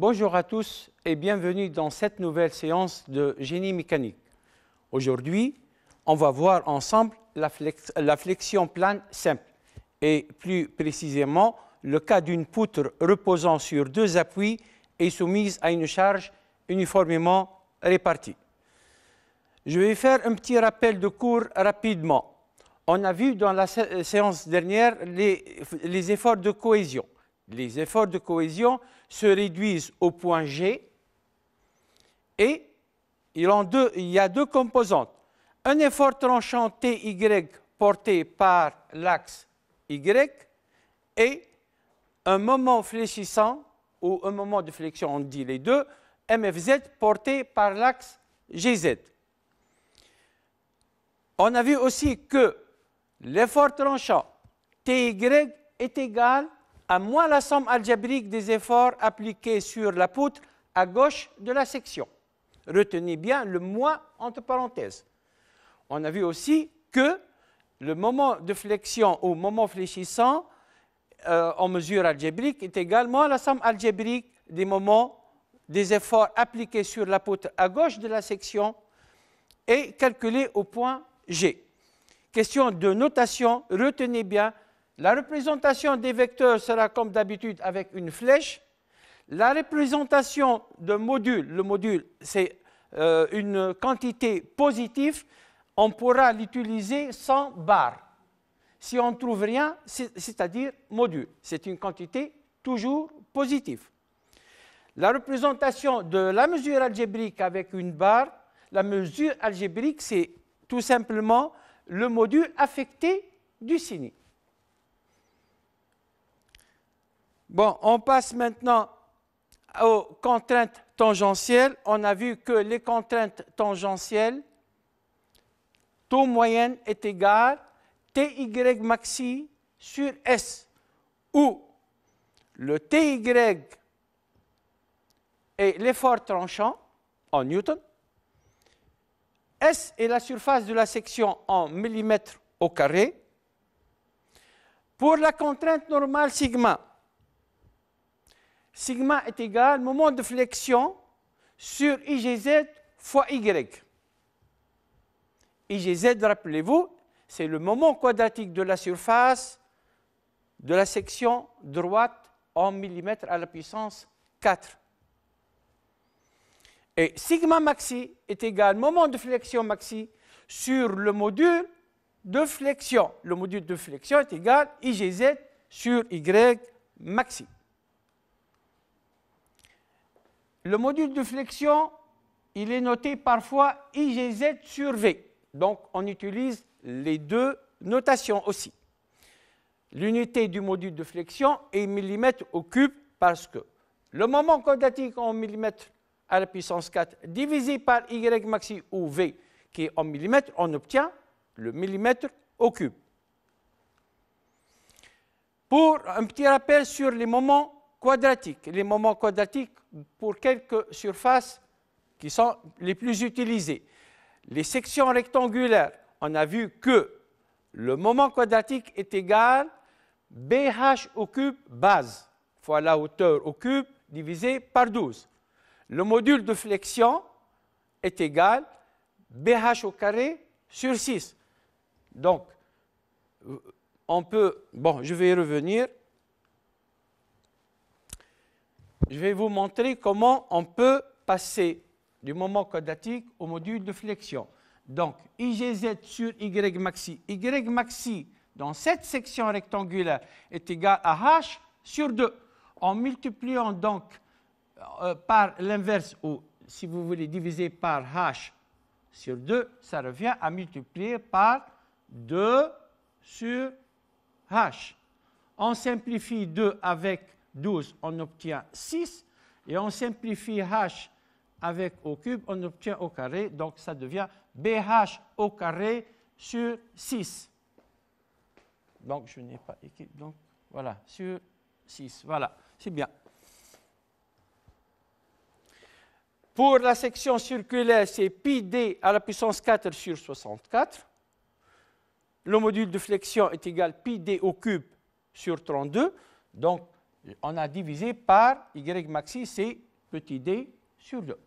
Bonjour à tous et bienvenue dans cette nouvelle séance de génie mécanique. Aujourd'hui, on va voir ensemble la flexion plane simple et plus précisément le cas d'une poutre reposant sur deux appuis et soumise à une charge uniformément répartie. Je vais faire un petit rappel de cours rapidement. On a vu dans la séance dernière les efforts de cohésion. Les efforts de cohésion se réduisent au point G et il y a deux composantes. Un effort tranchant TY porté par l'axe Y et un moment fléchissant ou un moment de flexion, on dit les deux, MFZ porté par l'axe GZ. On a vu aussi que l'effort tranchant TY est égal à moins la somme algébrique des efforts appliqués sur la poutre à gauche de la section. Retenez bien le moins entre parenthèses. On a vu aussi que le moment de flexion ou moment fléchissant en mesure algébrique est également la somme algébrique des moments des efforts appliqués sur la poutre à gauche de la section et calculée au point G. Question de notation, retenez bien, la représentation des vecteurs sera comme d'habitude avec une flèche. La représentation d'un module, le module c'est une quantité positive, on pourra l'utiliser sans barre. Si on ne trouve rien, c'est-à-dire module, c'est une quantité toujours positive. La représentation de la mesure algébrique avec une barre, la mesure algébrique c'est tout simplement le module affecté du signe. Bon, on passe maintenant aux contraintes tangentielles. On a vu que les contraintes tangentielles, taux moyenne est égal TY maxi sur S, où le TY est l'effort tranchant en newton, S est la surface de la section en millimètres au carré. Pour la contrainte normale sigma, sigma est égal au moment de flexion sur IGZ fois Y. IGZ, rappelez-vous, c'est le moment quadratique de la surface de la section droite en millimètres à la puissance 4. Et sigma maxi est égal au moment de flexion maxi sur le module de flexion. Le module de flexion est égal à IGZ sur Y maxi. Le module de flexion, il est noté parfois IGZ sur V. Donc, on utilise les deux notations aussi. L'unité du module de flexion est millimètre au cube parce que le moment quadratique en millimètres à la puissance 4 divisé par Y maxi ou V qui est en millimètres, on obtient le millimètre au cube. Pour un petit rappel sur les moments quadratiques. Les moments quadratiques pour quelques surfaces qui sont les plus utilisées. Les sections rectangulaires, on a vu que le moment quadratique est égal BH au cube base fois la hauteur au cube divisé par 12. Le module de flexion est égal BH au carré sur 6. Donc, on peut... Bon, je vais y revenir. Je vais vous montrer comment on peut passer du moment quadratique au module de flexion. Donc, IGZ sur Y maxi dans cette section rectangulaire est égal à H sur 2. En multipliant donc par l'inverse, ou si vous voulez diviser par H sur 2, ça revient à multiplier par 2 sur H. On simplifie 2 avec 12, on obtient 6. Et on simplifie H avec au cube, on obtient au carré. Donc, ça devient BH au carré sur 6. Donc, je n'ai pas écrit. Donc, voilà, sur 6. Voilà, c'est bien. Pour la section circulaire, c'est pi d à la puissance 4 sur 64. Le module de flexion est égal à pi d au cube sur 32. Donc, on a divisé par Y maxi, c'est petit d sur 2.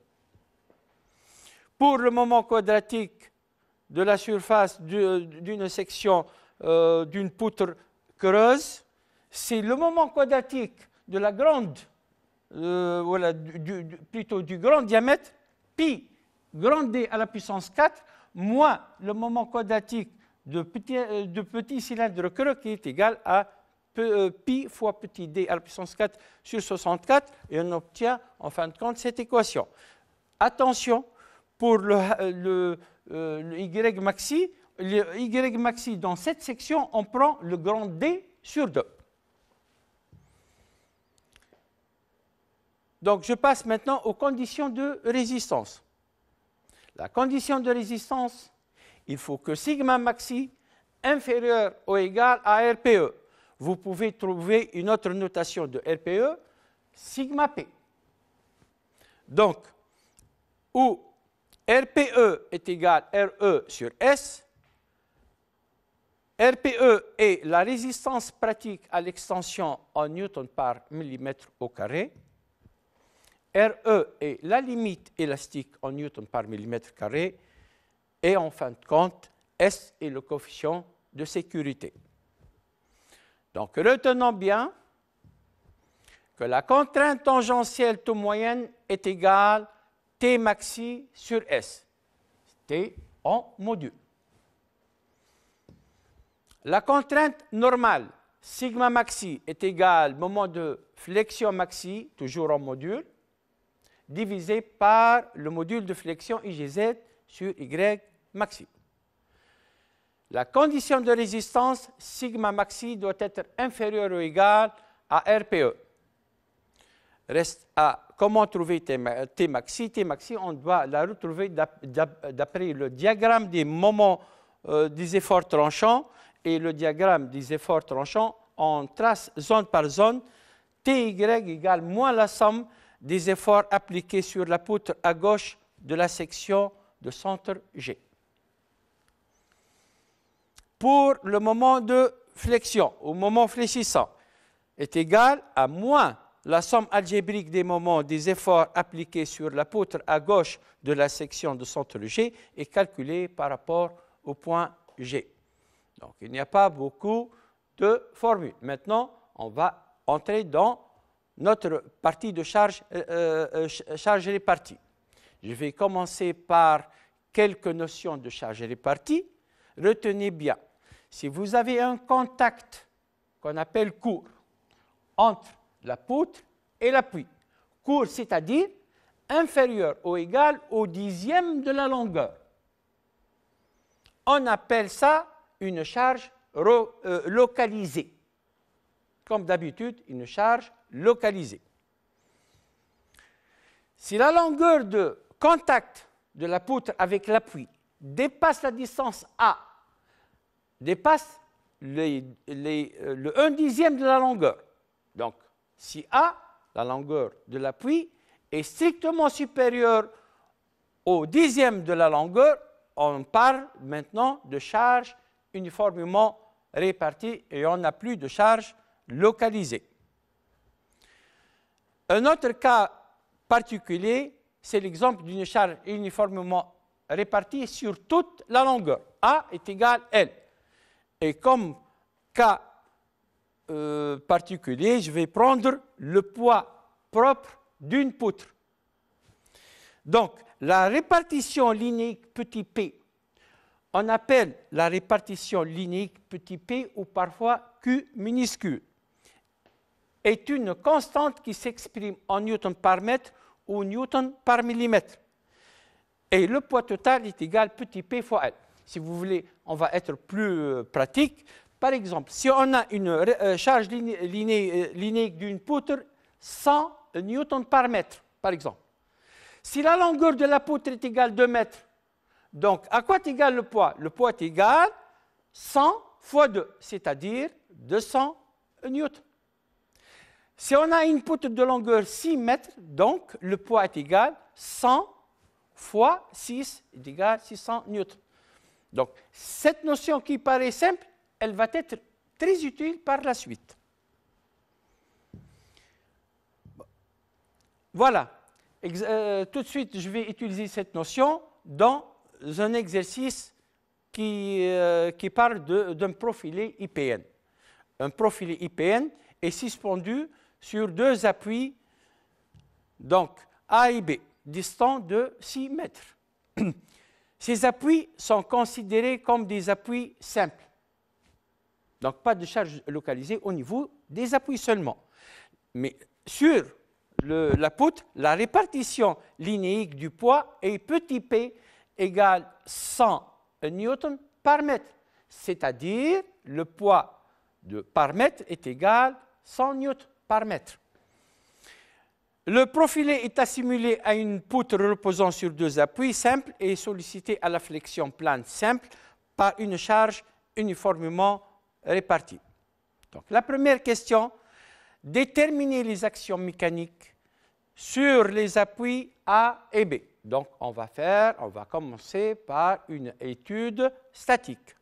Pour le moment quadratique de la surface d'une section d'une poutre creuse, c'est le moment quadratique de la grande, voilà, plutôt du grand diamètre, pi grand D à la puissance 4, moins le moment quadratique de petit cylindre creux qui est égal à pi fois petit d à la puissance 4 sur 64, et on obtient en fin de compte cette équation. Attention, pour le y maxi, le y maxi dans cette section, on prend le grand D sur 2. Donc, je passe maintenant aux conditions de résistance. La condition de résistance, il faut que sigma maxi inférieur ou égal à RPE. Vous pouvez trouver une autre notation de RPE, sigma P. Donc, où RPE est égal à RE sur S, RPE est la résistance pratique à l'extension en newton par millimètre au carré, RE est la limite élastique en newton par millimètre carré, et en fin de compte, S est le coefficient de sécurité. Donc, retenons bien que la contrainte tangentielle taux moyenne est égale T maxi sur S, T en module. La contrainte normale, sigma maxi, est égale moment de flexion maxi, toujours en module, divisé par le module de flexion IGZ sur Y maxi. La condition de résistance, sigma maxi, doit être inférieure ou égale à RPE. Reste à comment trouver T maxi. T maxi, on doit la retrouver d'après le diagramme des moments des efforts tranchants. Et le diagramme des efforts tranchants, on trace zone par zone, TY égale moins la somme des efforts appliqués sur la poutre à gauche de la section de centre G. Pour le moment de flexion, au moment fléchissant, est égal à moins la somme algébrique des moments des efforts appliqués sur la poutre à gauche de la section de centre G et calculée par rapport au point G. Donc, il n'y a pas beaucoup de formules. Maintenant, on va entrer dans notre partie de charge répartie. Je vais commencer par quelques notions de charge répartie. Retenez bien, si vous avez un contact qu'on appelle court entre la poutre et l'appui, court c'est-à-dire inférieur ou égal au dixième de la longueur, on appelle ça une charge localisée. Comme d'habitude, une charge localisée. Si la longueur de contact de la poutre avec l'appui dépasse la distance A, dépasse le 1/10 de la longueur. Donc, si A, la longueur de l'appui, est strictement supérieure au 10e de la longueur, on parle maintenant de charge uniformément répartie et on n'a plus de charge localisée. Un autre cas particulier, c'est l'exemple d'une charge uniformément répartie sur toute la longueur. A est égal à L. Et comme cas particulier, je vais prendre le poids propre d'une poutre. Donc, la répartition linéique petit p, on appelle la répartition linéique petit p ou parfois Q minuscule, est une constante qui s'exprime en newton par mètre ou newton par millimètre. Et le poids total est égal à petit p fois L. Si vous voulez, on va être plus pratique. Par exemple, si on a une charge linéique d'une poutre, 100 newtons par mètre, par exemple. Si la longueur de la poutre est égale à 2 mètres, donc à quoi est égal le poids? Le poids est égal à 100 fois 2, c'est-à-dire 200 newtons. Si on a une poutre de longueur 6 mètres, donc le poids est égal à 100 fois 6 est égal à 600 newtons. Donc, cette notion qui paraît simple, elle va être très utile par la suite. Voilà. tout de suite, je vais utiliser cette notion dans un exercice qui parle d'un profilé IPN. Un profilé IPN est suspendu sur deux appuis, donc A et B, distants de 6 mètres. Ces appuis sont considérés comme des appuis simples. Donc, pas de charge localisée au niveau des appuis seulement. Mais sur la poutre, la répartition linéique du poids est petit p égale 100 newtons par mètre. C'est-à-dire, le poids par mètre est égal à 100 newtons par mètre. Le profilé est assimilé à une poutre reposant sur deux appuis simples et sollicité à la flexion plane simple par une charge uniformément répartie. Donc, la première question, déterminer les actions mécaniques sur les appuis A et B. Donc, on va commencer par une étude statique.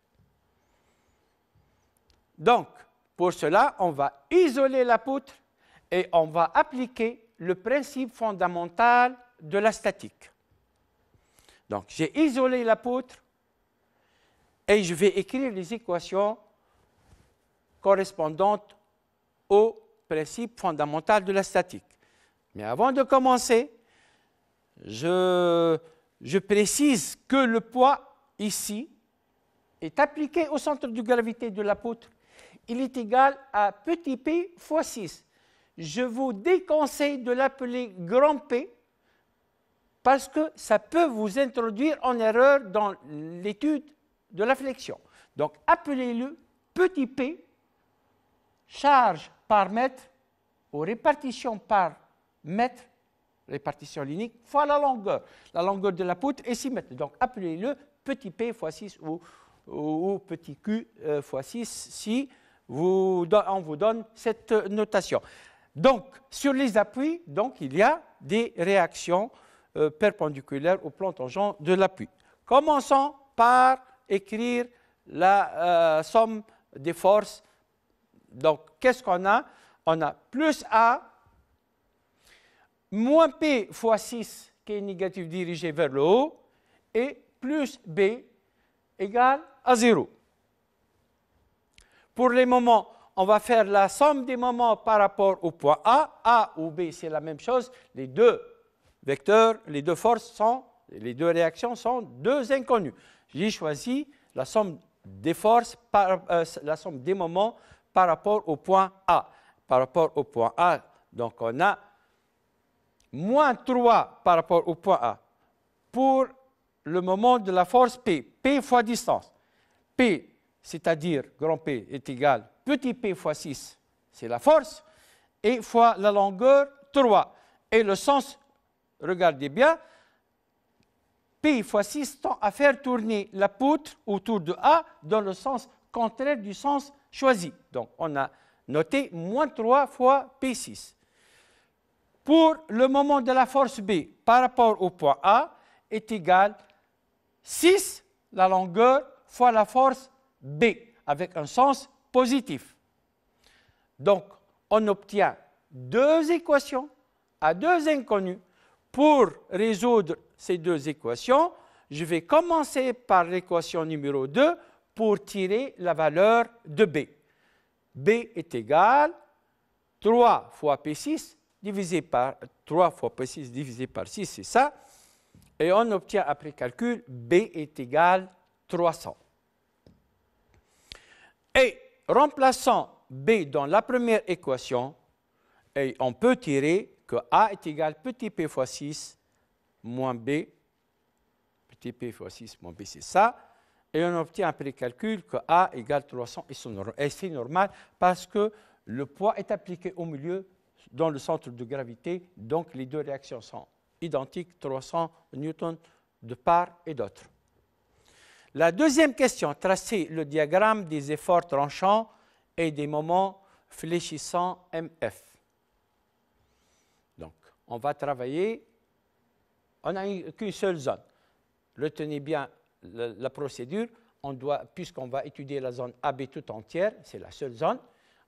Donc, pour cela, on va isoler la poutre et on va appliquer le principe fondamental de la statique. Donc, j'ai isolé la poutre et je vais écrire les équations correspondantes au principe fondamental de la statique. Mais avant de commencer, je précise que le poids ici est appliqué au centre de gravité de la poutre. Il est égal à petit p fois 6. Je vous déconseille de l'appeler grand P parce que ça peut vous introduire en erreur dans l'étude de la flexion. Donc, appelez-le petit p, charge par mètre, ou répartition par mètre, répartition linéique, fois la longueur. La longueur de la poutre est 6 mètres. Donc, appelez-le petit p fois 6 ou petit q fois 6 si on vous donne cette notation. Donc, sur les appuis, il y a des réactions perpendiculaires au plan tangent de l'appui. Commençons par écrire la somme des forces. Donc, qu'est-ce qu'on a? On a plus A, moins P fois 6, qui est négatif dirigé vers le haut, et plus B égale à 0. Pour les moments, on va faire la somme des moments par rapport au point A. A ou B, c'est la même chose. Les deux vecteurs, les deux forces les deux réactions sont deux inconnues. J'ai choisi la somme des forces, la somme des moments par rapport au point A. Par rapport au point A, donc on a moins 3 par rapport au point A. Pour le moment de la force P, P fois distance. P, c'est-à-dire grand P est égal petit p fois 6, c'est la force, et fois la longueur 3. Et le sens, regardez bien, P fois 6 tend à faire tourner la poutre autour de A dans le sens contraire du sens choisi. Donc, on a noté moins 3 fois P6. Pour le moment de la force B par rapport au point A est égal 6, la longueur, fois la force B, avec un sens positif. Donc, on obtient deux équations à deux inconnues. Pour résoudre ces deux équations, je vais commencer par l'équation numéro 2 pour tirer la valeur de B. B est égal 3 fois P6 divisé par 3 fois P6 divisé par 6, c'est ça. Et on obtient après calcul, B est égal 300. Et remplaçant B dans la première équation, et on peut tirer que A est égal petit p fois 6 moins B, petit p fois 6 moins B, c'est ça. Et on obtient après calcul que A égale 300, et c'est normal parce que le poids est appliqué au milieu dans le centre de gravité, donc les deux réactions sont identiques, 300 newtons de part et d'autre. La deuxième question, tracer le diagramme des efforts tranchants et des moments fléchissants MF. Donc, on va travailler, on n'a qu'une seule zone. Retenez bien la procédure, puisqu'on va étudier la zone AB tout entière, c'est la seule zone,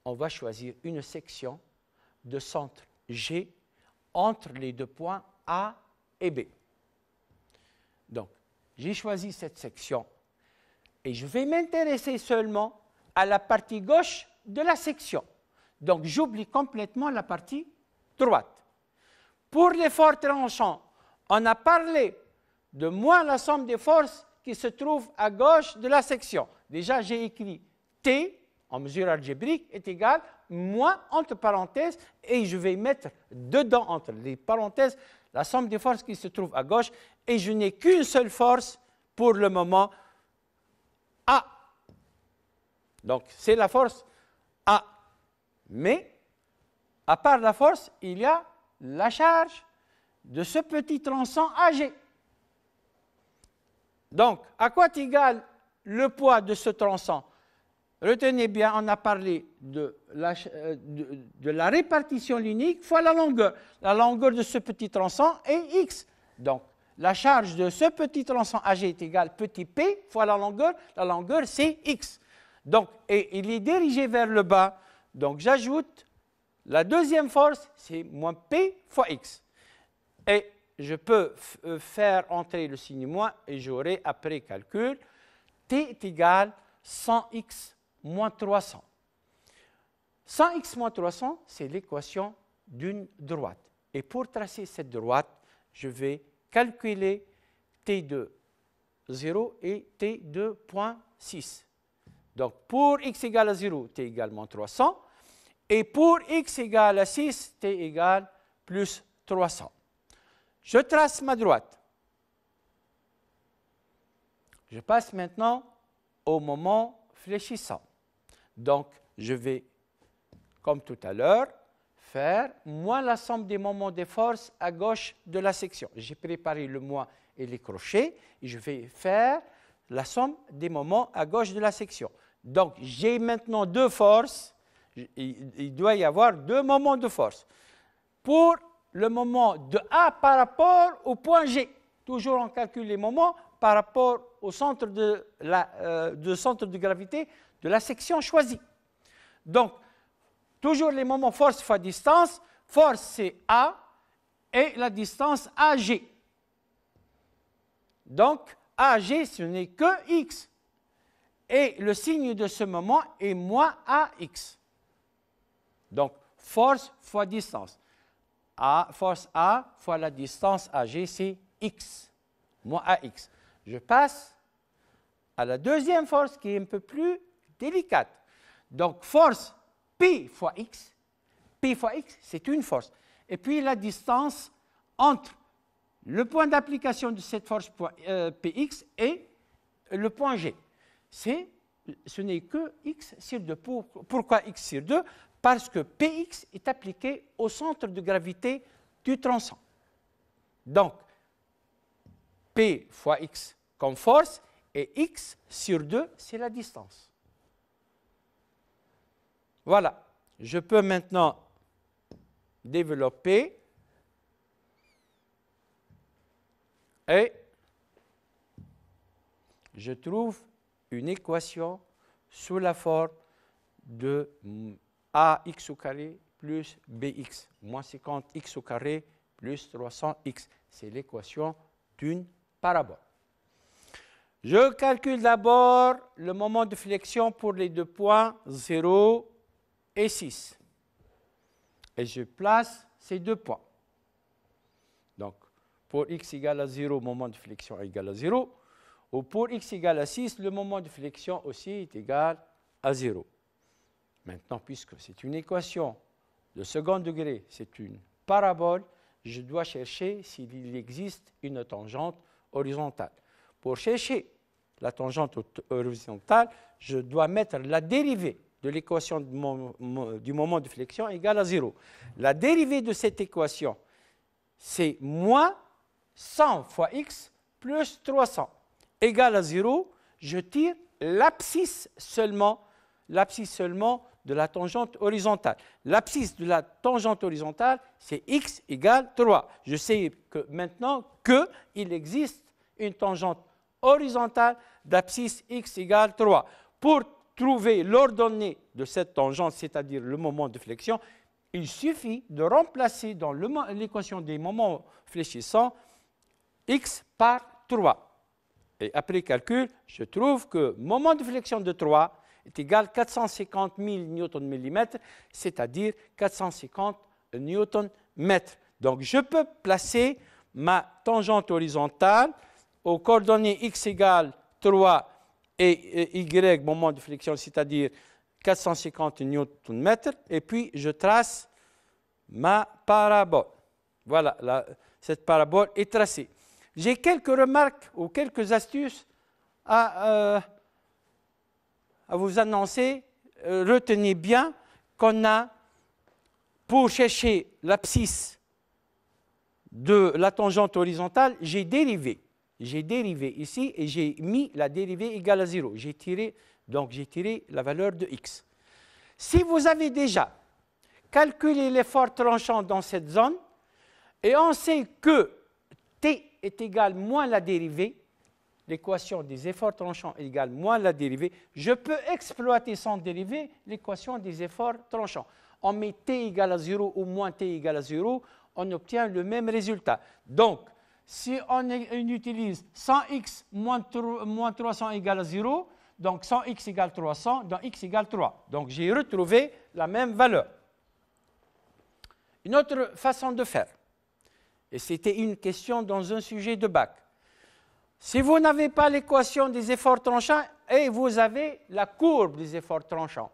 on va choisir une section de centre G entre les deux points A et B. Donc, j'ai choisi cette section et je vais m'intéresser seulement à la partie gauche de la section. Donc, j'oublie complètement la partie droite. Pour les forces tranchantes, on a parlé de moins la somme des forces qui se trouvent à gauche de la section. Déjà, j'ai écrit T, en mesure algébrique, est égal moins, entre parenthèses, et je vais mettre dedans, entre les parenthèses, la somme des forces qui se trouvent à gauche, et je n'ai qu'une seule force pour le moment, A. Donc, c'est la force A. Mais, à part la force, il y a la charge de ce petit tronçon AG. Donc, à quoi est égal le poids de ce tronçon? Retenez bien, on a parlé de la répartition linéique fois la longueur. La longueur de ce petit tronçon est x. Donc, la charge de ce petit tronçon AG est égale petit p fois la longueur c'est x. Donc, et il est dirigé vers le bas. Donc, j'ajoute la deuxième force, c'est moins p fois x. Et je peux faire entrer le signe moins et j'aurai après calcul t est égal 100x moins 300. 100x moins 300, c'est l'équation d'une droite. Et pour tracer cette droite, je vais calculer t de 0 et t de 0.6. Donc, pour x égale à 0, t égale moins 300. Et pour x égale à 6, t égale plus 300. Je trace ma droite. Je passe maintenant au moment fléchissant. Donc, je vais, comme tout à l'heure, faire moins la somme des moments de force à gauche de la section. J'ai préparé le moins et les crochets et je vais faire la somme des moments à gauche de la section. Donc, j'ai maintenant deux forces. Il doit y avoir deux moments de force. Pour le moment de A par rapport au point G, toujours on calcule les moments par rapport au centre de gravité de la section choisie. Donc, toujours les moments force fois distance. Force, c'est A et la distance AG. Donc, AG, ce n'est que X. Et le signe de ce moment est moins AX. Donc, force fois distance. Force A fois la distance AG, c'est X, moins AX. Je passe à la deuxième force qui est un peu plus délicate. Donc, force P fois X. P fois X, c'est une force. Et puis, la distance entre le point d'application de cette force Px et le point G. Ce n'est que X sur 2. Pourquoi X sur 2? Parce que Px est appliqué au centre de gravité du tronçon. Donc, P fois X comme force et X sur 2, c'est la distance. Voilà. Je peux maintenant développer et je trouve une équation sous la forme de ax au carré plus bx, moins 50x au carré plus 300x. C'est l'équation d'une parabole. Je calcule d'abord le moment de flexion pour les deux points 0 et 6. Et je place ces deux points. Donc, pour x égale à 0, moment de flexion est égal à 0. Ou pour x égale à 6, le moment de flexion aussi est égal à 0. Maintenant, puisque c'est une équation de second degré, c'est une parabole, je dois chercher s'il existe une tangente horizontale. Pour chercher la tangente horizontale, je dois mettre la dérivée de l'équation du moment de flexion égale à 0. La dérivée de cette équation, c'est moins 100 fois x plus 300 égale à 0. Je tire l'abscisse seulement de la tangente horizontale. L'abscisse de la tangente horizontale, c'est x égale 3. Je sais que maintenant qu'il existe une tangente horizontale d'abscisse x égale 3. Pour trouver l'ordonnée de cette tangente, c'est-à-dire le moment de flexion, il suffit de remplacer dans l'équation des moments fléchissants x par 3. Et après calcul, je trouve que moment de flexion de 3 est égal à 450 000 Nm, c'est-à-dire 450 Nm. Donc, je peux placer ma tangente horizontale aux coordonnées x égale 3 et y, moment de flexion, c'est-à-dire 450 Nm, et puis je trace ma parabole. Voilà, cette parabole est tracée. J'ai quelques remarques ou quelques astuces à vous annoncer. Retenez bien qu'on a, pour chercher l'abscisse de la tangente horizontale, j'ai dérivé. J'ai dérivé ici et j'ai mis la dérivée égale à 0. Donc j'ai tiré la valeur de x. Si vous avez déjà calculé l'effort tranchant dans cette zone, et on sait que t est égal moins la dérivée, l'équation des efforts tranchants est égale moins la dérivée, je peux exploiter sans dérivée l'équation des efforts tranchants. On met t égale à 0 ou moins t égale à 0, on obtient le même résultat. Donc, si on utilise 100x moins 300 égale à 0, donc 100x égale 300, donc x égale 3. Donc, j'ai retrouvé la même valeur. Une autre façon de faire, et c'était une question dans un sujet de bac. Si vous n'avez pas l'équation des efforts tranchants et vous avez la courbe des efforts tranchants,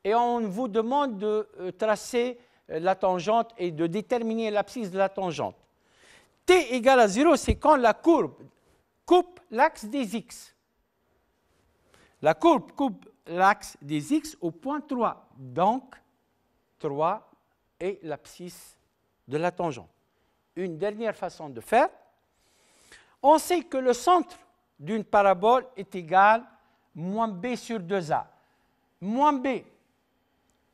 et on vous demande de tracer la tangente et de déterminer l'abscisse de la tangente. T égale à 0, c'est quand la courbe coupe l'axe des x. La courbe coupe l'axe des x au point 3. Donc, 3 est l'abscisse de la tangente. Une dernière façon de faire, on sait que le centre d'une parabole est égal à moins b sur 2a. Moins b,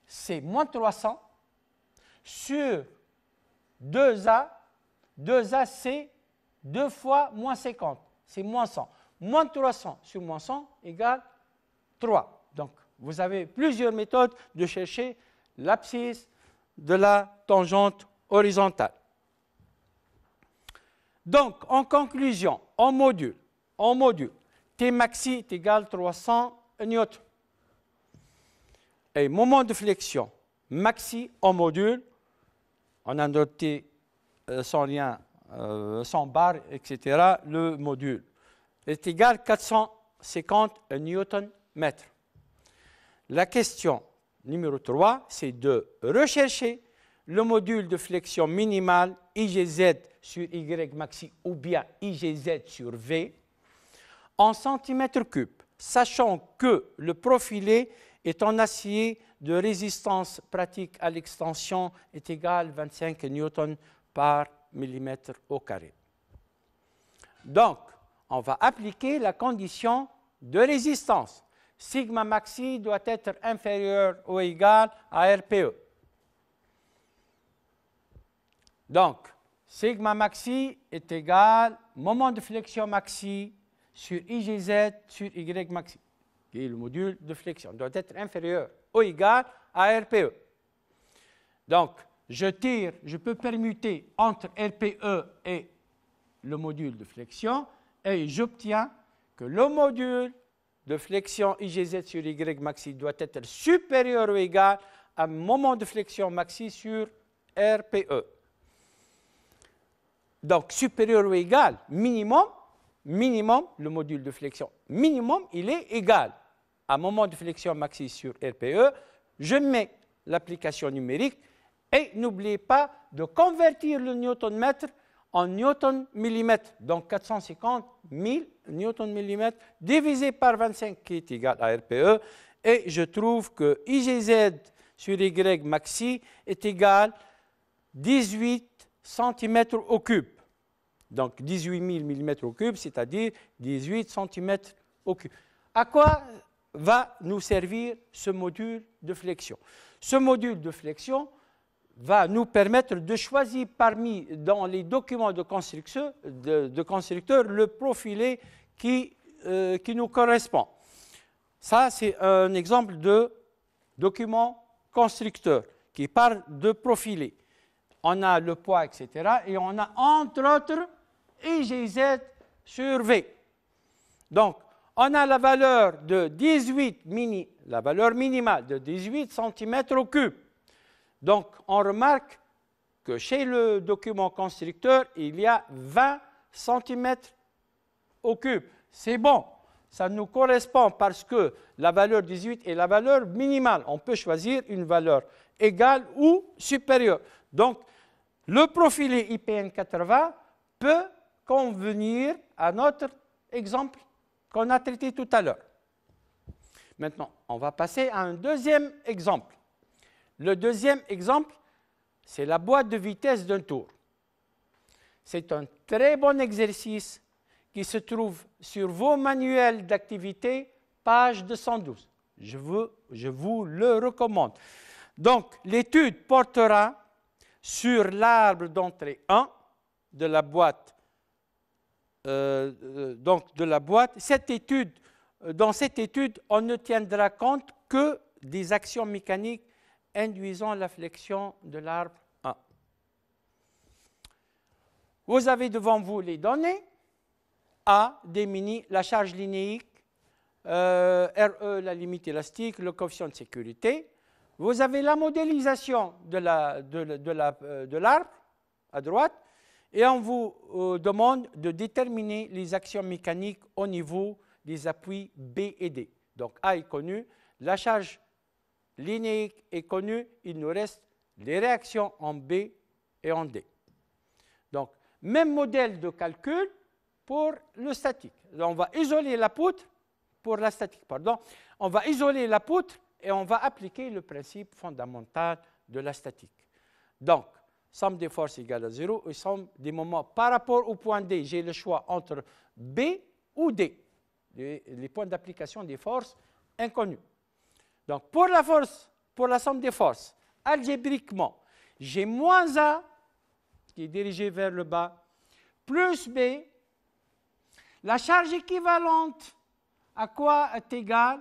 c'est moins 300 sur 2a. 2a, c'est 2 fois moins 50, c'est moins 100. Moins 300 sur moins 100 égale 3. Donc, vous avez plusieurs méthodes de chercher l'abscisse de la tangente horizontale. Donc, en conclusion, en module, T maxi est égal à 300 newtons. Et moment de flexion maxi en module, on a noté sans rien, sans barre, etc., le module est égal à 450 Nm. La question numéro 3, c'est de rechercher le module de flexion minimale IGZ sur Y maxi ou bien IGZ sur V en centimètres cubes, sachant que le profilé est en acier de résistance pratique à l'extension est égal à 25 newtons par millimètre au carré. Donc, on va appliquer la condition de résistance. Sigma maxi doit être inférieur ou égal à RPE. Donc, sigma maxi est égal moment de flexion maxi sur IGZ sur Y maxi, qui est le module de flexion, doit être inférieur ou égal à RPE. Donc, je peux permuter entre RPE et le module de flexion et j'obtiens que le module de flexion IGZ sur Y maxi doit être supérieur ou égal à moment de flexion maxi sur RPE. Donc, supérieur ou égal, minimum, le module de flexion minimum, il est égal à moment de flexion maxi sur RPE. Je mets l'application numérique et n'oubliez pas de convertir le newton-mètre en newton-millimètre. Donc, 450 000 newton-millimètre divisé par 25 qui est égal à RPE. Et je trouve que IGZ sur Y maxi est égal à 18 cm au cube. Donc 18 000 mm au cube, c'est-à-dire 18 cm au cube. À quoi va nous servir ce module de flexion? Ce module de flexion va nous permettre de choisir dans les documents de constructeur, le profilé qui nous correspond. Ça, c'est un exemple de document constructeur qui part de profilé. On a le poids, etc. Et on a entre autres IGZ sur V. Donc, on a la valeur de 18 la valeur minimale de 18 cm3. Donc, on remarque que chez le document constructeur, il y a 20 cm3. C'est bon, ça nous correspond parce que la valeur 18 est la valeur minimale. On peut choisir une valeur égale ou supérieure. Donc, le profilé IPN80 peut convenir à notre exemple qu'on a traité tout à l'heure. Maintenant, on va passer à un deuxième exemple. Le deuxième exemple, c'est la boîte de vitesse d'un tour. C'est un très bon exercice qui se trouve sur vos manuels d'activité, page 212. Je vous le recommande. Donc, l'étude portera sur l'arbre d'entrée 1 de la boîte. Dans cette étude, on ne tiendra compte que des actions mécaniques induisant la flexion de l'arbre 1. Vous avez devant vous les données. A définit la charge linéique, RE la limite élastique, le coefficient de sécurité. Vous avez la modélisation de l'arbre à droite et on vous demande de déterminer les actions mécaniques au niveau des appuis B et D. Donc A est connu, la charge linéique est connue, il nous reste les réactions en B et en D. Donc, même modèle de calcul pour le statique. On va isoler la poutre, pour la statique, pardon. On va isoler la poutre et on va appliquer le principe fondamental de la statique. Donc, somme des forces égale à 0 et somme des moments par rapport au point D. J'ai le choix entre B ou D, les points d'application des forces inconnus. Donc, pour la somme des forces, algébriquement, j'ai moins A, qui est dirigé vers le bas, plus B. La charge équivalente, à quoi est égale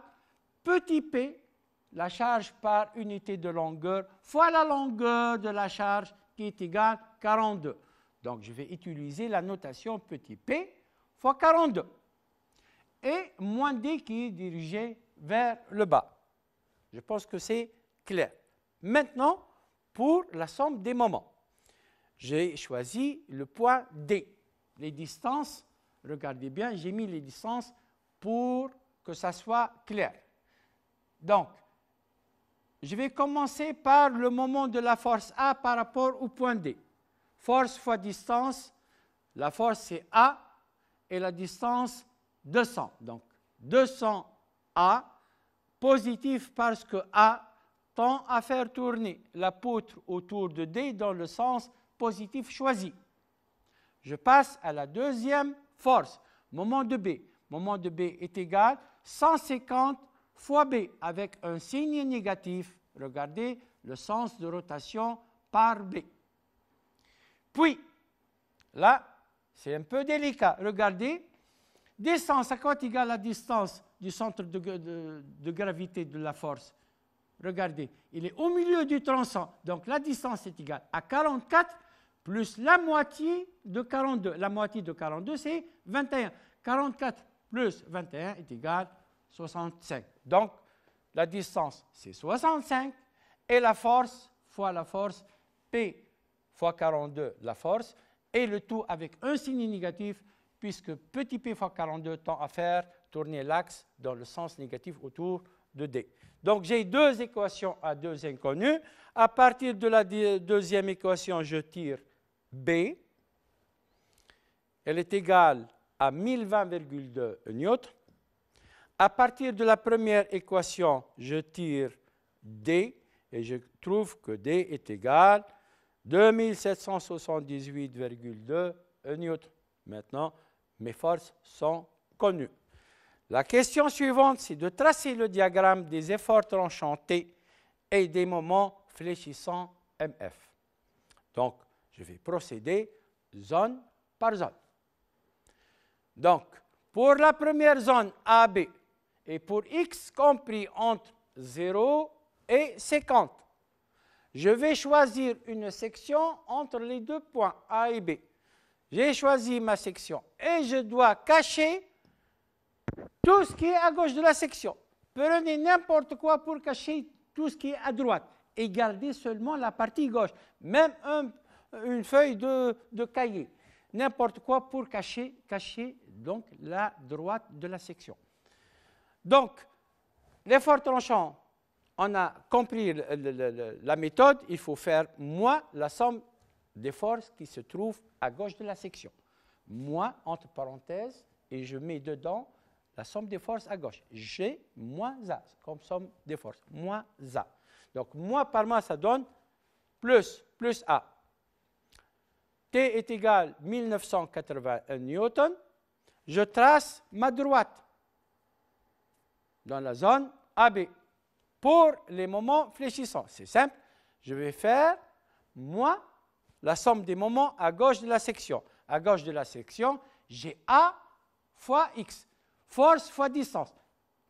petit p, la charge par unité de longueur, fois la longueur de la charge qui est égale à 42. Donc, je vais utiliser la notation petit p fois 42. Et moins d qui est dirigé vers le bas. Je pense que c'est clair. Maintenant, pour la somme des moments, j'ai choisi le point D. Les distances, regardez bien, j'ai mis les distances pour que ça soit clair. Donc, je vais commencer par le moment de la force A par rapport au point D. Force fois distance, la force c'est A et la distance 200. Donc, 200 A, positif parce que A tend à faire tourner la poutre autour de D dans le sens positif choisi. Je passe à la deuxième force, moment de B. Moment de B est égal à 150 fois B avec un signe négatif. Regardez le sens de rotation par B. Puis, là, c'est un peu délicat. Regardez, distance à quoi est égale la distance du centre de gravité de la force? Regardez, il est au milieu du tronçon. Donc, la distance est égale à 44 plus la moitié de 42. La moitié de 42, c'est 21. 44 plus 21 est égal à 65. Donc, la distance, c'est 65. Et la force fois la force, P fois 42, la force. Et le tout avec un signe négatif, puisque petit p fois 42 tend à faire tourner l'axe dans le sens négatif autour de D. Donc, j'ai deux équations à deux inconnues. À partir de la deuxième équation, je tire B. Elle est égale à 1020,2 newtons. À partir de la première équation, je tire D et je trouve que D est égal à 2778,2 newtons. Maintenant, mes forces sont connues. La question suivante, c'est de tracer le diagramme des efforts tranchants T et des moments fléchissants MF. Donc, je vais procéder zone par zone. Donc, pour la première zone AB et pour X compris entre 0 et 50, Je vais choisir une section entre les deux points A et B. J'ai choisi ma section et je dois cacher tout ce qui est à gauche de la section. Prenez n'importe quoi pour cacher tout ce qui est à droite et gardez seulement la partie gauche. Même une feuille de cahier. N'importe quoi pour cacher donc la droite de la section. Donc, l'effort tranchant, on a compris la méthode. Il faut faire moins la somme des forces qui se trouvent à gauche de la section. Moins, entre parenthèses, et je mets dedans la somme des forces à gauche. G moins A, comme somme des forces. Moins A. Donc, moins par moins, ça donne plus A. T est égal à 1981 newtons. Je trace ma droite dans la zone AB. Pour les moments fléchissants, c'est simple. Je vais faire moins la somme des moments à gauche de la section. À gauche de la section, j'ai A fois X. Force fois distance.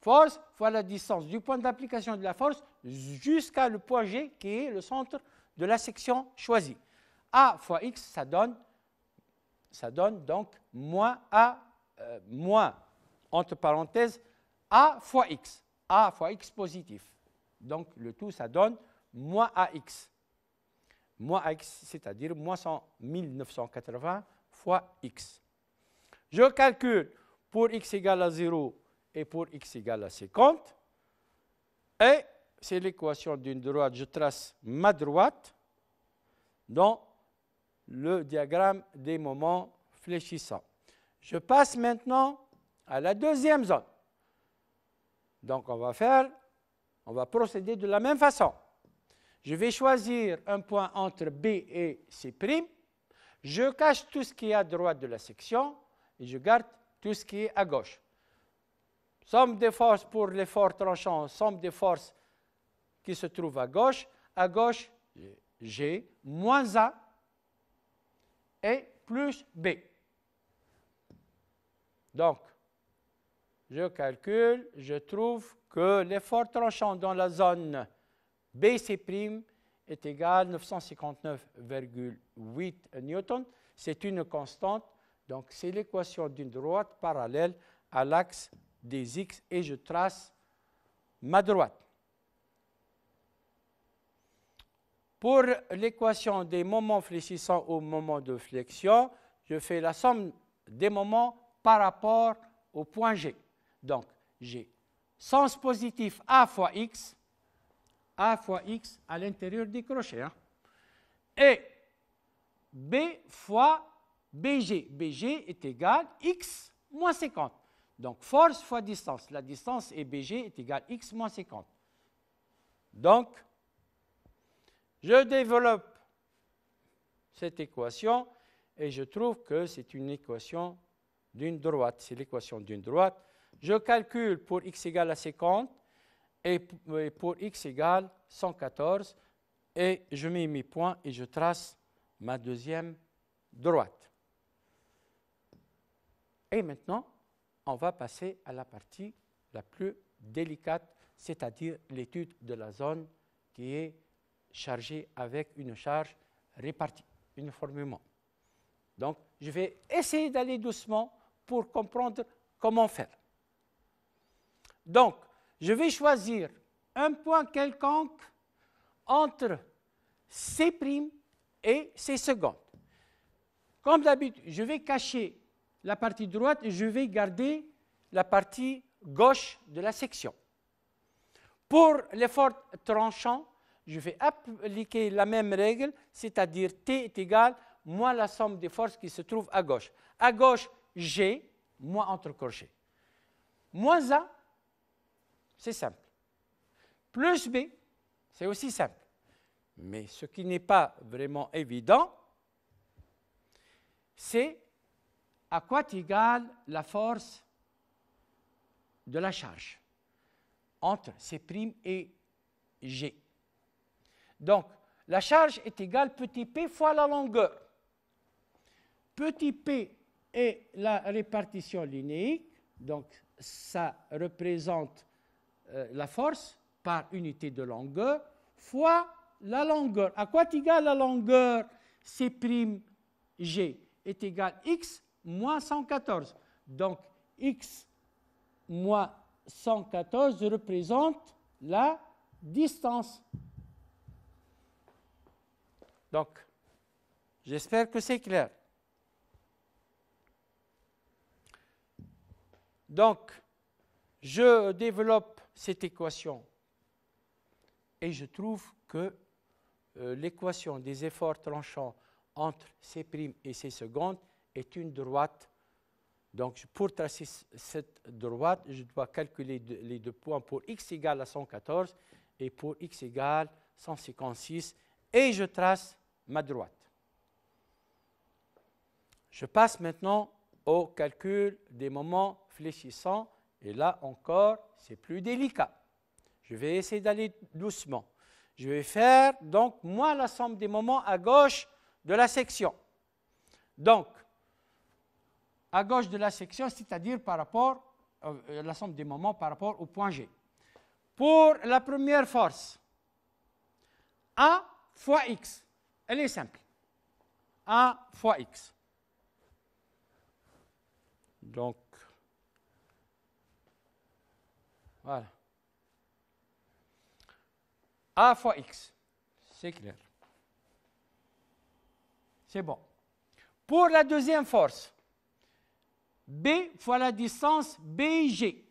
Force fois la distance du point d'application de la force jusqu'à le point G qui est le centre de la section choisie. A fois X, ça donne donc moins A, moins, entre parenthèses, A fois X. A fois X positif. Donc le tout, ça donne moins AX. Moins AX, c'est-à-dire moins 1980 fois X. Je calcule pour X égale à 0 et pour X égale à 50. Et c'est l'équation d'une droite. Je trace ma droite dans le diagramme des moments fléchissants. Je passe maintenant à la deuxième zone. Donc on va procéder de la même façon. Je vais choisir un point entre B et C'. Je cache tout ce qui est à droite de la section et je garde tout ce qui est à gauche. Somme des forces pour l'effort tranchant, somme des forces qui se trouvent à gauche. À gauche, G moins A et plus B. Donc, je calcule, je trouve que l'effort tranchant dans la zone BC' est égal à 959,8 newtons. C'est une constante, donc c'est l'équation d'une droite parallèle à l'axe des X et je trace ma droite. Pour l'équation des moments fléchissants au moment de flexion, je fais la somme des moments par rapport au point G. Donc, j'ai sens positif A fois X à l'intérieur des crochets. Hein. Et B fois BG. BG est égal à X moins 50. Donc, force fois distance. La distance est BG est égale à X moins 50. Donc, je développe cette équation et je trouve que c'est une équation d'une droite. C'est l'équation d'une droite. Je calcule pour X égale à 50 et pour X égale 114 et je mets mes points et je trace ma deuxième droite. Et maintenant, on va passer à la partie la plus délicate, c'est-à-dire l'étude de la zone qui est chargée avec une charge répartie uniformément. Donc, je vais essayer d'aller doucement pour comprendre comment faire. Donc, je vais choisir un point quelconque entre C' et C secondes. Comme d'habitude, je vais cacher la partie droite et je vais garder la partie gauche de la section. Pour l'effort tranchant, je vais appliquer la même règle, c'est-à-dire T est égal moins la somme des forces qui se trouvent à gauche. À gauche, G, moins entre crochets. Moins A, c'est simple. Plus B, c'est aussi simple. Mais ce qui n'est pas vraiment évident, c'est à quoi est égale la force de la charge entre C' et G. Donc, la charge est égale petit p fois la longueur. Petit p est la répartition linéique, donc ça représente la force par unité de longueur, fois la longueur. À quoi est égale la longueur C'G est égal à x moins 114. Donc, x moins 114 représente la distance. Donc, j'espère que c'est clair. Donc, je développe cette équation et je trouve que l'équation des efforts tranchants entre C' et C secondes est une droite. Donc, pour tracer cette droite, je dois calculer les deux points pour x égale à 114 et pour x égale 156 et je trace ma droite. Je passe maintenant au calcul des moments fléchissants et là encore, c'est plus délicat. Je vais essayer d'aller doucement. Je vais faire donc moins la somme des moments à gauche de la section. Donc, à gauche de la section, c'est-à-dire par rapport la somme des moments par rapport au point G. Pour la première force, A fois X, elle est simple. A fois X. Donc, voilà. A fois X, c'est clair. C'est bon. Pour la deuxième force, B fois la distance BG,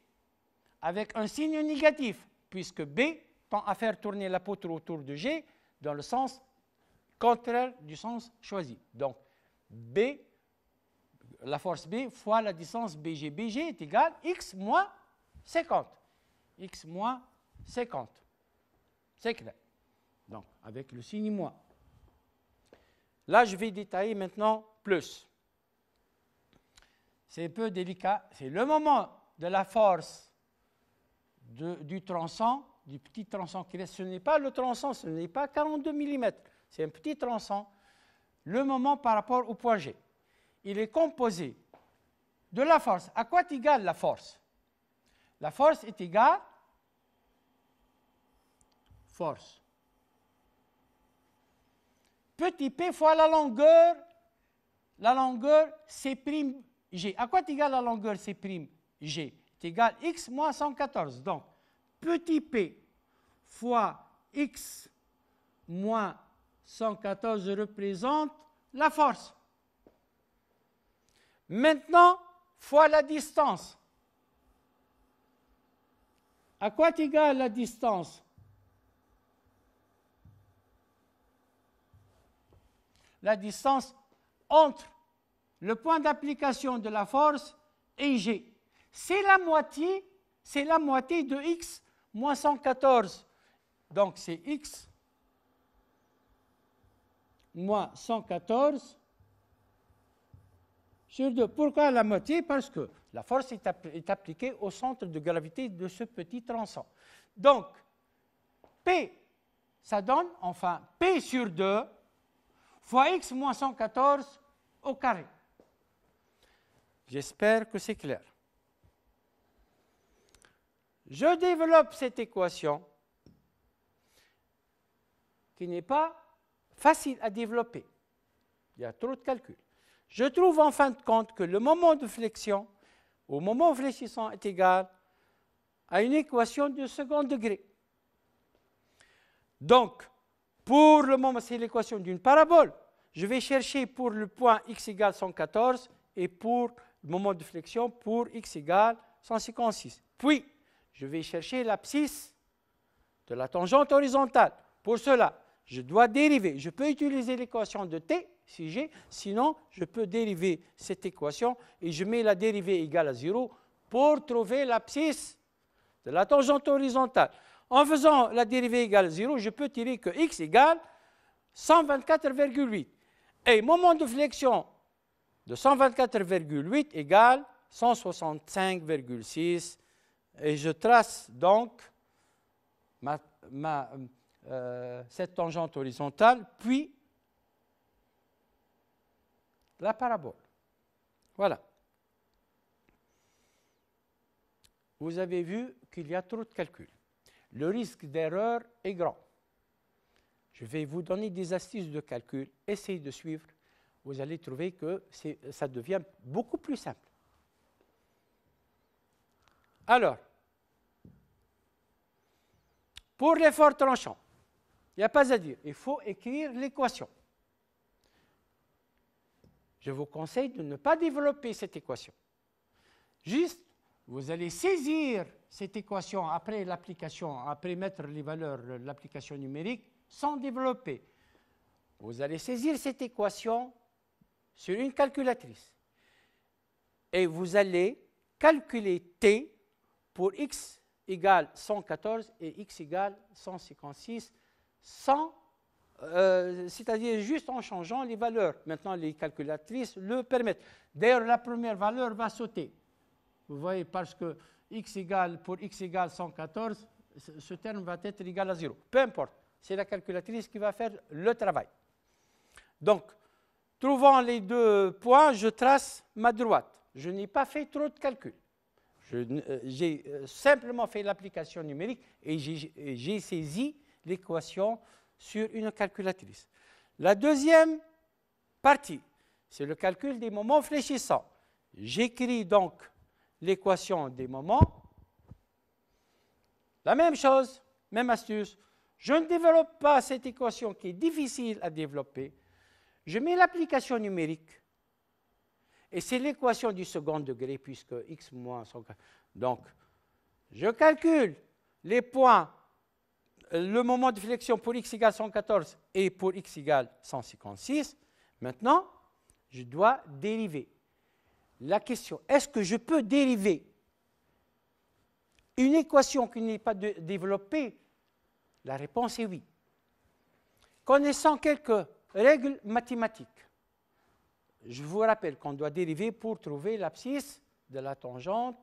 avec un signe négatif, puisque B tend à faire tourner la poutre autour de G dans le sens contraire du sens choisi. Donc, B, la force B fois la distance BG. BG est égal à X moins 50. X moins 50. C'est clair. Donc, avec le signe moins. Là, je vais détailler maintenant plus. C'est un peu délicat. C'est le moment de la force du tronçon, du petit tronçon qui reste. Ce n'est pas le tronçon, ce n'est pas 42 mm. C'est un petit tronçon. Le moment par rapport au point G. Il est composé de la force. À quoi est égale la force? La force est égale force. Petit p fois la longueur C'G. À quoi est égale la longueur C'G? Est égal à x moins 114. Donc, petit p fois x moins 114 représente la force. Maintenant, fois la distance. À quoi est égale la distance? La distance entre le point d'application de la force et G. C'est la moitié de x moins 114. Donc, c'est x moins 114 sur 2. Pourquoi la moitié? Parce que la force est appliquée au centre de gravité de ce petit tronçon. Donc, P, ça donne, enfin, P sur 2 fois x moins 114 au carré. J'espère que c'est clair. Je développe cette équation qui n'est pas facile à développer. Il y a trop de calculs. Je trouve en fin de compte que le moment de flexion au moment fléchissant est égal à une équation de second degré. Donc, pour le moment, c'est l'équation d'une parabole. Je vais chercher pour le point x égale 114 et pour le moment de flexion pour x égale 156. Puis, je vais chercher l'abscisse de la tangente horizontale. Pour cela, je dois dériver. Je peux utiliser l'équation de t, si j'ai, sinon je peux dériver cette équation et je mets la dérivée égale à 0 pour trouver l'abscisse de la tangente horizontale. En faisant la dérivée égale à 0, je peux tirer que x égale 124,8. Et moment de flexion de 124,8 égale 165,6. Et je trace donc cette tangente horizontale, puis la parabole. Voilà. Vous avez vu qu'il y a trop de calculs. Le risque d'erreur est grand. Je vais vous donner des astuces de calcul. Essayez de suivre. Vous allez trouver que ça devient beaucoup plus simple. Alors, pour l'effort tranchant, il n'y a pas à dire. Il faut écrire l'équation. Je vous conseille de ne pas développer cette équation. Juste, vous allez saisir cette équation après l'application, après mettre les valeurs de l'application numérique, sans développer. Vous allez saisir cette équation sur une calculatrice. Et vous allez calculer t pour x égale 114 et x égale 156, c'est-à-dire juste en changeant les valeurs. Maintenant, les calculatrices le permettent. D'ailleurs, la première valeur va sauter. Vous voyez, parce que pour x égale 114, ce terme va être égal à 0. Peu importe, c'est la calculatrice qui va faire le travail. Donc, trouvant les deux points, je trace ma droite. Je n'ai pas fait trop de calculs. J'ai simplement fait l'application numérique et j'ai saisi l'équation sur une calculatrice. La deuxième partie, c'est le calcul des moments fléchissants. J'écris donc l'équation des moments. La même chose, même astuce. Je ne développe pas cette équation qui est difficile à développer. Je mets l'application numérique. Et c'est l'équation du second degré, puisque x moins 140. Donc, je calcule les points, le moment de flexion pour x égale 114 et pour x égale 156. Maintenant, je dois dériver. La question, est-ce que je peux dériver une équation qui n'est pas développée? La réponse est oui. Connaissant quelques règles mathématiques, je vous rappelle qu'on doit dériver pour trouver l'abscisse de la tangente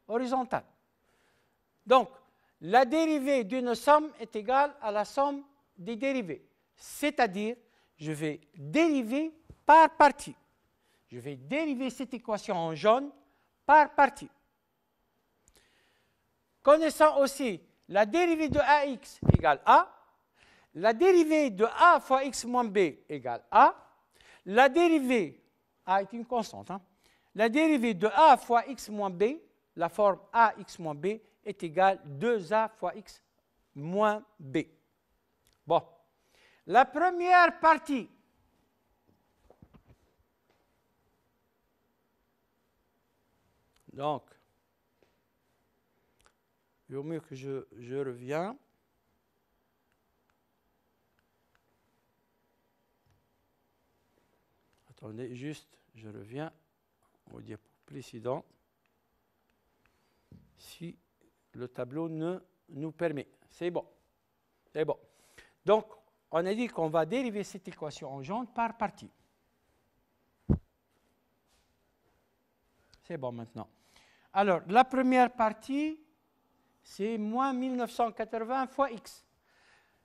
horizontale. Donc, la dérivée d'une somme est égale à la somme des dérivées. C'est-à-dire, je vais dériver par partie. Je vais dériver cette équation en jaune par partie. Connaissant aussi la dérivée de ax égale a, la dérivée de a fois x moins b égale a, la dérivée, a est une constante, la dérivée de a fois x moins b, la forme ax moins b, est égale 2a fois x moins b. Bon, la première partie, donc, il vaut mieux que je reviens. Attendez, juste, je reviens au diapo précédent, si le tableau nous permet. C'est bon. C'est bon. Donc, on a dit qu'on va dériver cette équation en jaune par partie. C'est bon maintenant. Alors, la première partie, c'est moins 1980 fois x.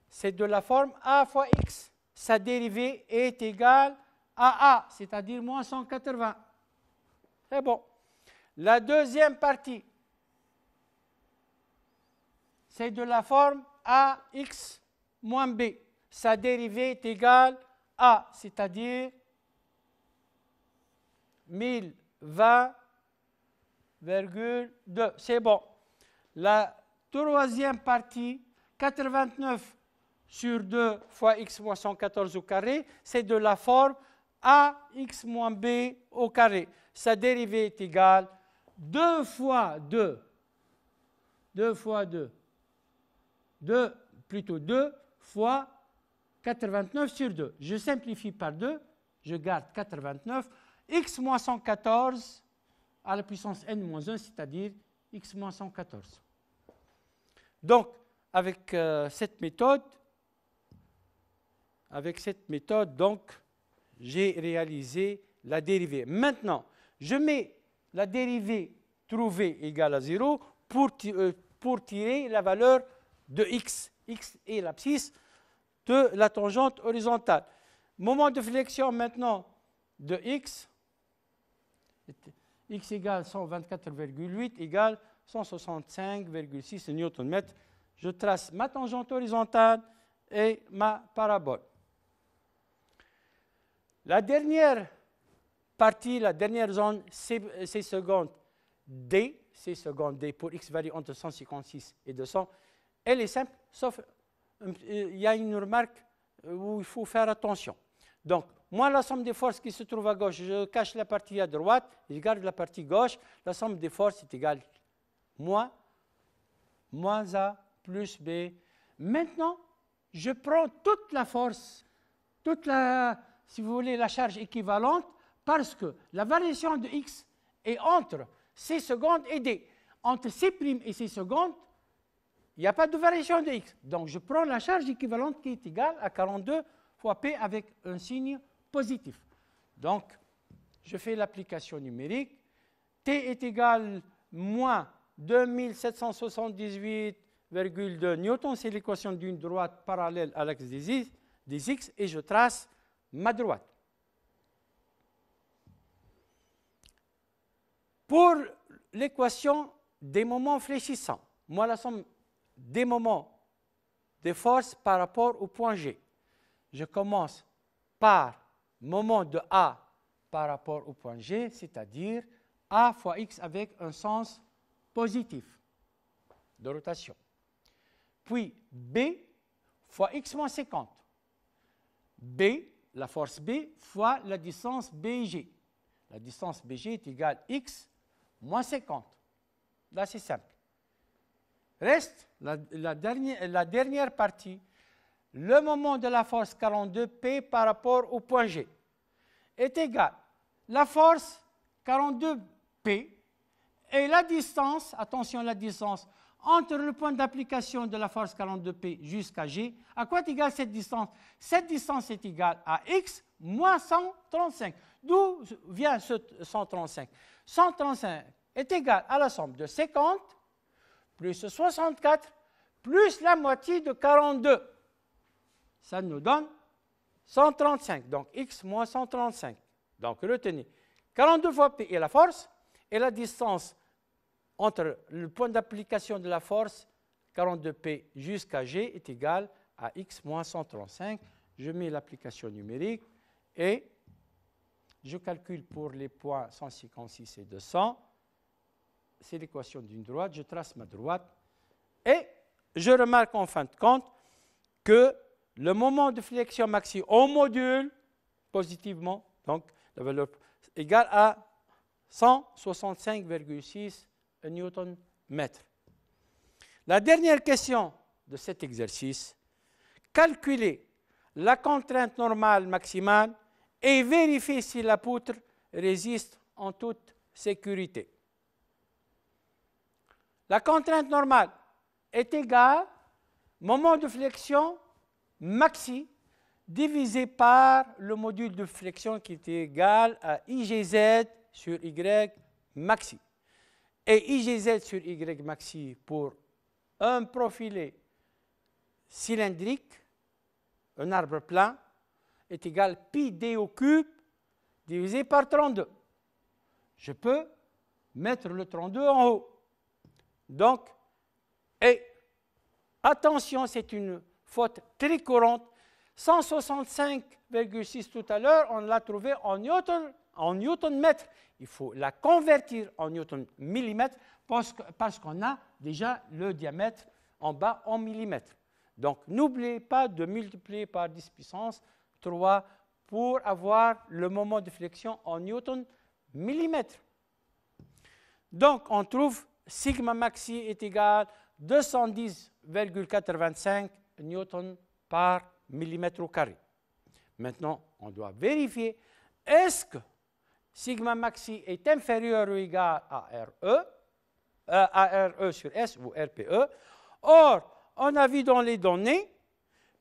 C'est de la forme a fois x. Sa dérivée est égale à a, c'est-à-dire moins 180. C'est bon. La deuxième partie, c'est de la forme ax moins b. Sa dérivée est égale à, c'est-à-dire 1020,2. C'est bon. La troisième partie, 89 sur 2 fois x moins 114 au carré, c'est de la forme ax moins b au carré. Sa dérivée est égale 2 fois 2. 2 fois 2. 2 fois 89 sur 2. Je simplifie par 2, je garde 89. X moins 114 à la puissance n moins 1, c'est-à-dire x moins 114. Donc, avec cette méthode, donc, j'ai réalisé la dérivée. Maintenant, je mets la dérivée trouvée égale à 0 pour tirer la valeur de x. X est l'abscisse de la tangente horizontale. Moment de flexion maintenant de x égale 124,8 égale 165,6 Nm. Je trace ma tangente horizontale et ma parabole. La dernière partie, la dernière zone, C seconde D, C seconde D pour x varie entre 156 et 200, elle est simple, sauf il y a une remarque où il faut faire attention. Donc, moins la somme des forces qui se trouve à gauche, je cache la partie à droite, je garde la partie gauche, la somme des forces est égale moins A plus B. Maintenant, je prends toute la force, toute la, si vous voulez, la charge équivalente, parce que la variation de x est entre C seconde et D. Entre C' et C seconde, il n'y a pas de variation de x. Donc, je prends la charge équivalente qui est égale à 42 fois P avec un signe positif. Donc, je fais l'application numérique. T est égal moins 2778,2 newtons. C'est l'équation d'une droite parallèle à l'axe des x et je trace ma droite. Pour l'équation des moments fléchissants, moi la somme des moments des forces par rapport au point G. Je commence par moment de A par rapport au point G, c'est-à-dire A fois X avec un sens positif de rotation. Puis B fois X moins 50. B, la force B, fois la distance BG. La distance BG est égale à X moins 50. Là, c'est simple. Reste la dernière partie, le moment de la force 42P par rapport au point G est égal à la force 42P et la distance, attention la distance, entre le point d'application de la force 42P jusqu'à G. À quoi est égale cette distance? Cette distance est égale à X moins 135. D'où vient ce 135? 135 est égal à la somme de 50 plus 64 plus la moitié de 42. Ça nous donne 135. Donc, X moins 135. Donc, retenez 42 fois P est la force et la distance entre le point d'application de la force 42P jusqu'à G est égale à X moins 135. Je mets l'application numérique et je calcule pour les points 156 et 200. C'est l'équation d'une droite. Je trace ma droite et je remarque en fin de compte que le moment de flexion maxi au module positivement, donc la valeur égale à 165,6 Newton mètre. La dernière question de cet exercice, calculer la contrainte normale maximale et vérifier si la poutre résiste en toute sécurité. La contrainte normale est égale moment de flexion maxi divisé par le module de flexion qui est égal à IGZ sur Y maxi. Et IGZ sur Y maxi pour un profilé cylindrique, un arbre plat, est égal à pi d au cube divisé par 32. Je peux mettre le 32 en haut. Donc, et attention, c'est une faute très courante. 165,6 tout à l'heure, on l'a trouvé en newton mètre. Il faut la convertir en newton millimètre parce qu'on a déjà le diamètre en bas en millimètres. Donc, n'oubliez pas de multiplier par 10 puissance 3 pour avoir le moment de flexion en newton millimètre. Donc, on trouve sigma maxi est égal à 210,85 newton par millimètre au carré. Maintenant, on doit vérifier est-ce que sigma maxi est inférieur ou égal à RE sur S ou RPE. Or, on a vu dans les données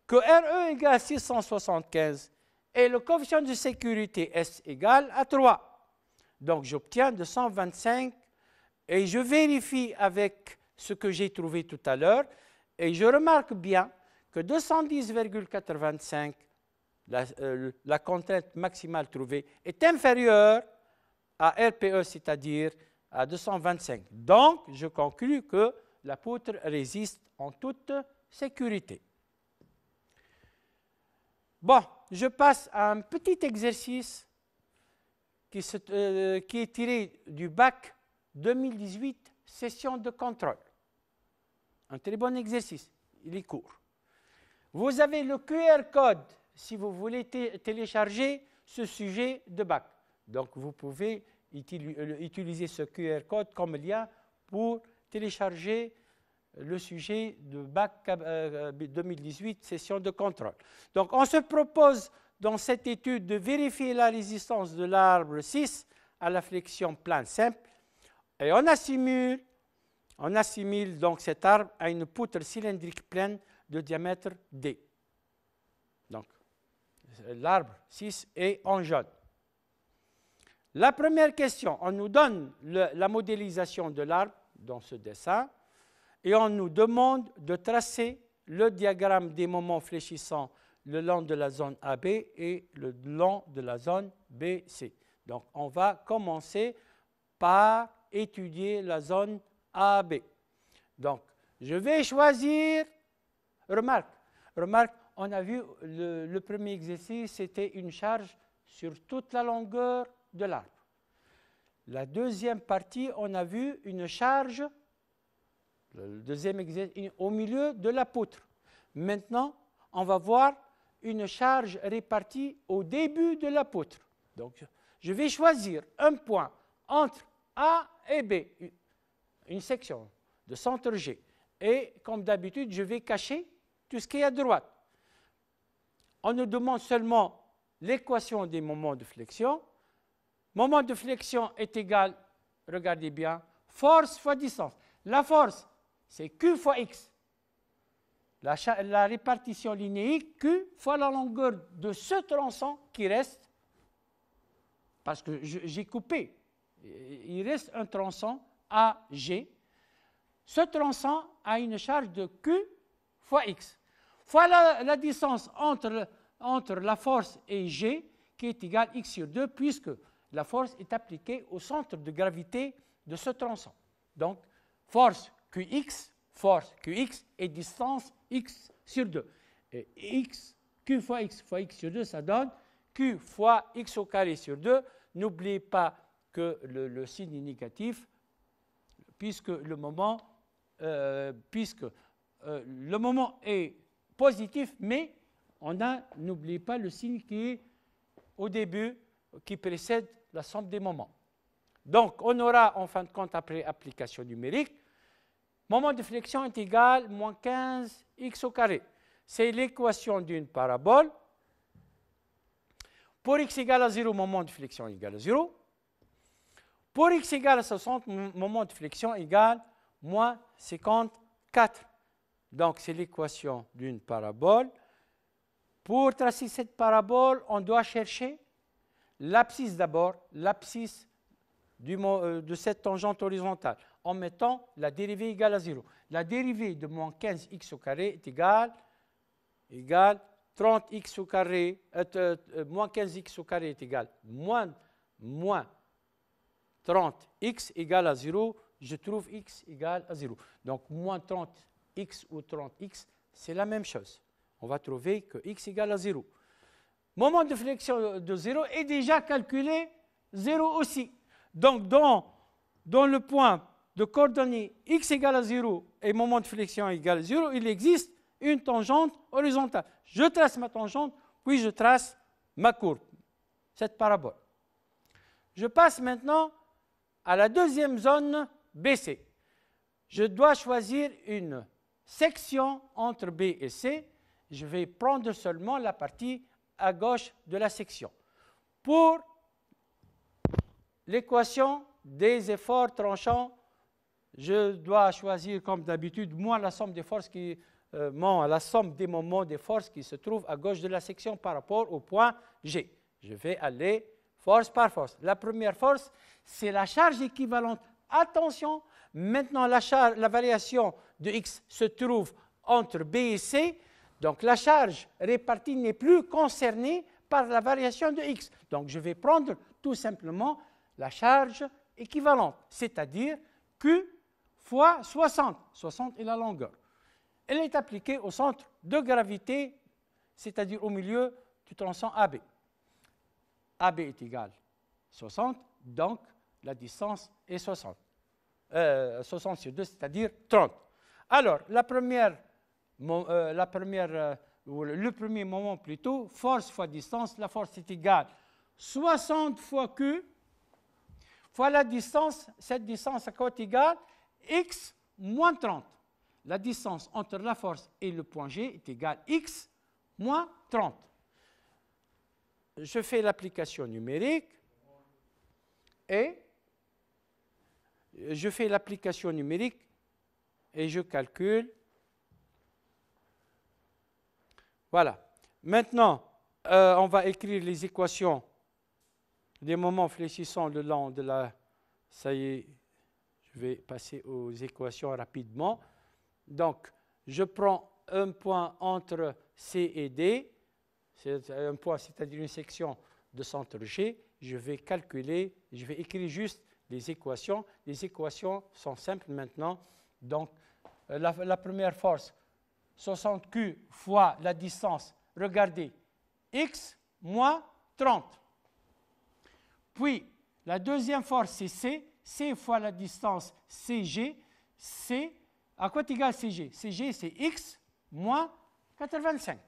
que RE égale à 675 et le coefficient de sécurité S égale à 3. Donc, j'obtiens 225 et je vérifie avec ce que j'ai trouvé tout à l'heure et je remarque bien que 210,85, la contrainte maximale trouvée, est inférieure à RPE, c'est-à-dire à 225. Donc, je conclus que la poutre résiste en toute sécurité. Bon, je passe à un petit exercice qui est tiré du bac 2018, session de contrôle. Un très bon exercice, il est court. Vous avez le QR code si vous voulez télécharger ce sujet de bac. Donc, vous pouvez utiliser ce QR code comme lien pour télécharger le sujet de bac 2018, session de contrôle. Donc, on se propose dans cette étude de vérifier la résistance de l'arbre 6 à la flexion plane simple et on assimile donc cet arbre à une poutre cylindrique pleine de diamètre D. Donc, l'arbre 6 est en jaune. La première question, on nous donne la modélisation de l'arbre dans ce dessin et on nous demande de tracer le diagramme des moments fléchissants le long de la zone AB et le long de la zone BC. Donc, on va commencer par étudier la zone AB. Donc, je vais choisir, remarque, on a vu le premier exercice, c'était une charge sur toute la longueur de l'arbre. La deuxième partie, on a vu une charge, le deuxième exercice, au milieu de la poutre. Maintenant, on va voir une charge répartie au début de la poutre. Donc, je vais choisir un point entre A et B, une section de centre G. Et comme d'habitude, je vais cacher tout ce qui est à droite. On nous demande seulement l'équation des moments de flexion. Moment de flexion est égal, regardez bien, force fois distance. La force, c'est Q fois X. La répartition linéique, Q fois la longueur de ce tronçon qui reste, parce que j'ai coupé, il reste un tronçon AG. Ce tronçon a une charge de Q fois X, fois la distance entre la force et G, qui est égale X sur 2, puisque la force est appliquée au centre de gravité de ce tronçon. Donc, force QX et distance X sur 2. Et Q fois X sur 2, ça donne Q fois X au carré sur 2. N'oubliez pas que le signe est négatif, puisque le moment est positif, mais n'oubliez pas le signe qui est au début, qui précède la somme des moments. Donc, on aura en fin de compte, après application numérique, moment de flexion est égal à moins 15 x au carré. C'est l'équation d'une parabole. Pour x égale à 0, moment de flexion égale à 0. Pour x égale à 60, moment de flexion égale à moins 54. Donc, c'est l'équation d'une parabole. Pour tracer cette parabole, on doit chercher l'abscisse d'abord, l'abscisse de cette tangente horizontale, en mettant la dérivée égale à 0. La dérivée de moins 15x au carré est égale 30x au carré, moins 15x au carré est égal moins 30x égale à 0. Je trouve x égale à 0. Donc, moins 30x ou 30x, c'est la même chose. On va trouver que x égale à 0. Moment de flexion de 0 est déjà calculé 0 aussi. Donc, dans le point de coordonnées x égale à 0 et moment de flexion égale à 0, il existe une tangente horizontale. Je trace ma tangente, puis je trace ma courbe, cette parabole. Je passe maintenant à la deuxième zone BC. Je dois choisir une section entre B et C. Je vais prendre seulement la partie à gauche de la section. Pour l'équation des efforts tranchants, je dois choisir comme d'habitude moins la somme des forces la somme des moments des forces qui se trouvent à gauche de la section par rapport au point G. Je vais aller force par force. La première force, c'est la charge équivalente. Attention, maintenant la variation de X se trouve entre B et C. Donc la charge répartie n'est plus concernée par la variation de X. Donc je vais prendre tout simplement la charge équivalente, c'est-à-dire Q fois 60. 60 est la longueur. Elle est appliquée au centre de gravité, c'est-à-dire au milieu du tronçon AB. AB est égal à 60, donc la distance est 60. 60 sur 2, c'est-à-dire 30. Alors, le premier moment plutôt, force fois distance, la force est égale 60 fois Q fois la distance, cette distance à quoi est égale X moins 30. La distance entre la force et le point G est égale X moins 30. Je fais l'application numérique et je calcule. Voilà. Maintenant, on va écrire les équations des moments fléchissants le long de la... Ça y est, je vais passer aux équations rapidement. Donc, je prends un point entre C et D. C'est un point, c'est-à-dire une section de centre G. Je vais calculer, je vais écrire juste les équations. Les équations sont simples maintenant. Donc, la première force, 60Q fois la distance, regardez, X moins 30. Puis, la deuxième force, c'est C. C fois la distance CG. C, à quoi est égal CG? CG, c'est X moins 85.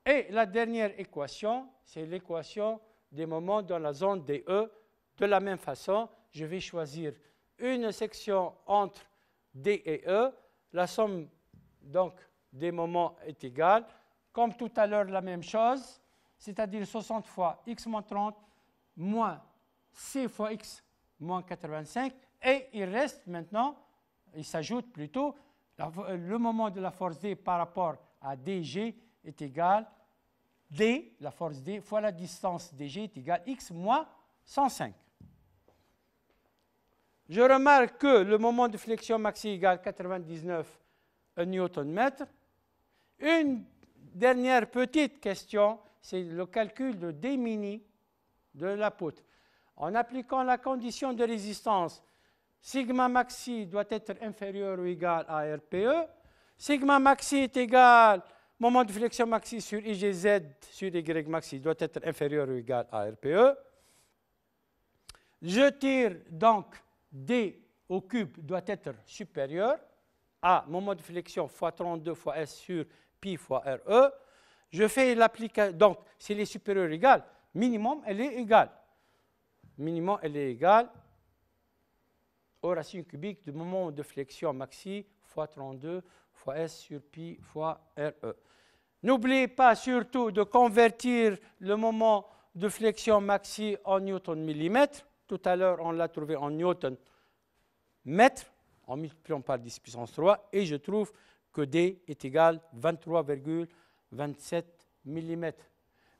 Et la dernière équation, c'est l'équation des moments dans la zone DE. De la même façon, je vais choisir une section entre D et E. La somme donc des moments est égale. Comme tout à l'heure, la même chose, c'est-à-dire 60 fois x moins 30 moins c fois x moins 85. Et il reste maintenant, il s'ajoute plutôt, le moment de la force D par rapport à DG est égal D, la force D, fois la distance DG est égale x moins 105. Je remarque que le moment de flexion maxi égale 99 Nm. Une dernière petite question, c'est le calcul de D mini de la poutre. En appliquant la condition de résistance, sigma maxi doit être inférieur ou égal à RPE. Sigma maxi est égal, moment de flexion maxi sur IGZ sur Y maxi doit être inférieur ou égal à RPE. Je tire donc D au cube doit être supérieur à moment de flexion fois 32 fois S sur pi fois RE. Je fais l'application, donc s'il est supérieur ou égal, minimum, elle est égale. Minimum, elle est égale aux racines cubiques du moment de flexion maxi fois 32 fois S sur pi fois RE. N'oubliez pas surtout de convertir le moment de flexion maxi en newton-millimètre. Tout à l'heure, on l'a trouvé en newton-mètre, en multipliant par 10 puissance 3, et je trouve que D est égal à 23,27 mm.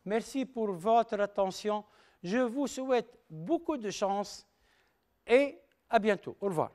Merci pour votre attention. Je vous souhaite beaucoup de chance et à bientôt. Au revoir.